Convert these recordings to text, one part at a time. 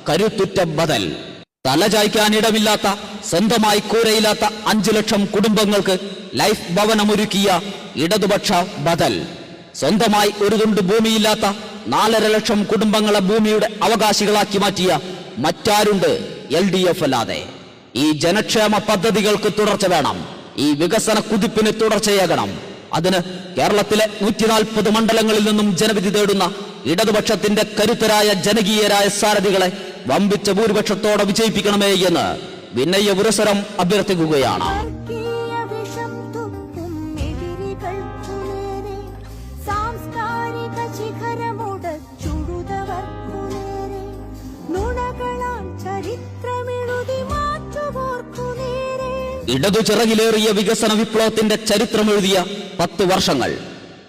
കരുത്തുറ്റ ബദൽ. തലചായ്ക്കാനിടമില്ലാത്ത, സ്വന്തമായി കൂരയില്ലാത്ത 5 ലക്ഷം കുടുംബങ്ങൾക്ക് ലൈഫ് ഭവനമൊരുക്കിയ ഇടതുപക്ഷ ബദൽ. സ്വന്തമായി ഒരു തുണ്ട് ഭൂമിയില്ലാത്ത 4.5 ലക്ഷം കുടുംബങ്ങളെ ഭൂമിയുടെ അവകാശികളാക്കി മാറ്റിയ മറ്റാരുണ്ട് LDF അല്ലാതെ? ഈ ജനക്ഷേമ പദ്ധതികൾക്ക് തുടർച്ച വേണം. ഈ വികസന കുതിപ്പിന് തുടർച്ചയാകണം. അതിന് കേരളത്തിലെ 140 മണ്ഡലങ്ങളിൽ നിന്നും ജനവിധി തേടുന്ന ഇടതുപക്ഷത്തിന്റെ കരുത്തരായ ജനകീയരായ സാരഥികളെ വമ്പിച്ച ഭൂരിപക്ഷത്തോടെ വിജയിപ്പിക്കണമേ എന്ന് വിനയ പുരസരം അഭ്യർത്ഥിക്കുകയാണ്. ഇടതു ചിറകിലേറിയ വികസന വിപ്ലവത്തിന്റെ ചരിത്രമെഴുതിയ 10 വർഷങ്ങൾ.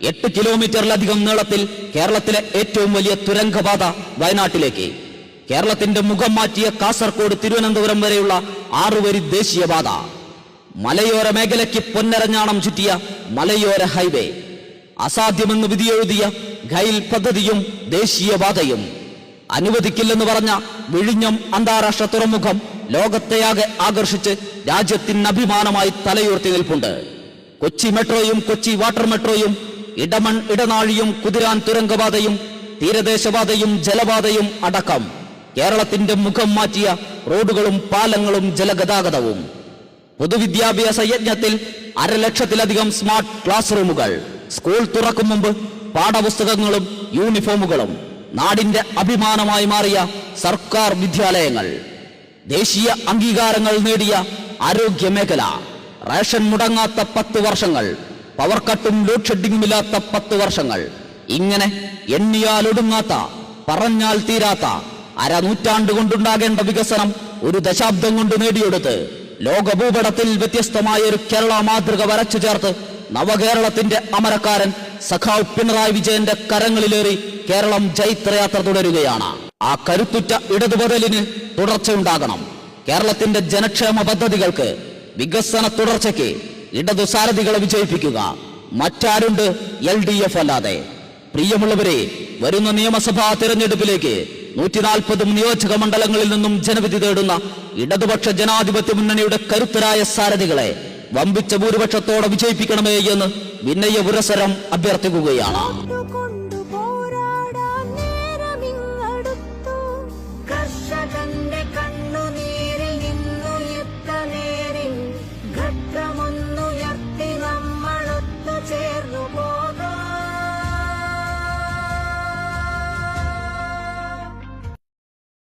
8 കിലോമീറ്ററിലധികം നീളത്തിൽ കേരളത്തിലെ ഏറ്റവും വലിയ തുരങ്കപാത വയനാട്ടിലേക്ക്. കേരളത്തിന്റെ മുഖം മാറ്റിയ കാസർഗോഡ് തിരുവനന്തപുരം വരെയുള്ള 6 വരി ദേശീയപാത. മലയോര മേഖലയ്ക്ക് പൊന്നരഞ്ഞാണം ചുറ്റിയ മലയോര ഹൈവേ. അസാധ്യമെന്ന് വിധിയെഴുതിയ ഖൈൽ പദ്ധതിയും ദേശീയപാതയും. അനുവദിക്കില്ലെന്ന് പറഞ്ഞ വിഴിഞ്ഞം അന്താരാഷ്ട്ര തുറമുഖം ലോകത്തെയാകെ ആകർഷിച്ച് രാജ്യത്തിന് അഭിമാനമായി തലയുയർത്തി നിൽപ്പുണ്ട്. കൊച്ചി മെട്രോയും കൊച്ചി വാട്ടർ മെട്രോയും ഇടമൺ ഇടനാഴിയും കുതിരാൻ തുരങ്കപാതയും തീരദേശപാതയും ജലപാതയും അടക്കം കേരളത്തിന്റെ മുഖം മാറ്റിയ റോഡുകളും പാലങ്ങളും ജലഗതാഗതവും. പൊതുവിദ്യാഭ്യാസ യജ്ഞത്തിൽ 1.5 ലക്ഷത്തിലധികം സ്മാർട്ട് ക്ലാസ് റൂമുകൾ. സ്കൂൾ തുറക്കും മുമ്പ് പാഠപുസ്തകങ്ങളും യൂണിഫോമുകളും. നാടിന്റെ അഭിമാനമായി മാറിയ സർക്കാർ വിദ്യാലയങ്ങൾ. ദേശീയ അംഗീകാരങ്ങൾ നേടിയ ആരോഗ്യ മേഖല. റേഷൻ മുടങ്ങാത്ത 10 വർഷങ്ങൾ. പവർ കട്ടും ലോഡ് ഷെഡിങ്ങുമില്ലാത്ത 10 വർഷങ്ങൾ. ഇങ്ങനെ എണ്ണിയാലൊടുങ്ങാത്ത, പറഞ്ഞാൽ തീരാത്ത, 1/2 നൂറ്റാണ്ട് കൊണ്ടുണ്ടാകേണ്ട വികസനം 1 ദശാബ്ദം കൊണ്ട് നേടിയെടുത്ത് ലോകഭൂപടത്തിൽ വ്യത്യസ്തമായ ഒരു കേരള മാതൃക വരച്ചു ചേർത്ത് നവകേരളത്തിന്റെ അമരക്കാരൻ സഖാവ് പിണറായി വിജയന്റെ കരങ്ങളിലേറി കേരളം ജൈത്രയാത്ര തുടരുകയാണ്. ആ കരുത്തുറ്റ ഇടതുബദലിന് തുടർച്ചയുണ്ടാകണം. കേരളത്തിന്റെ ജനക്ഷേമ പദ്ധതികൾക്ക്, വികസന തുടർച്ചയ്ക്ക് ഇടതു സാരഥികളെ വിജയിപ്പിക്കുക. മറ്റാരുണ്ട് LDF അല്ലാതെ? പ്രിയമുള്ളവരെ, വരുന്ന നിയമസഭാ തിരഞ്ഞെടുപ്പിലേക്ക് 140 നിയോജക മണ്ഡലങ്ങളിൽ നിന്നും ജനവിധി തേടുന്ന ഇടതുപക്ഷ ജനാധിപത്യ മുന്നണിയുടെ കരുത്തരായ സാരഥികളെ വമ്പിച്ച ഭൂരിപക്ഷത്തോടെ വിജയിപ്പിക്കണമേ എന്ന് വിനയ പുരസരം അഭ്യർത്ഥിക്കുകയാണ്.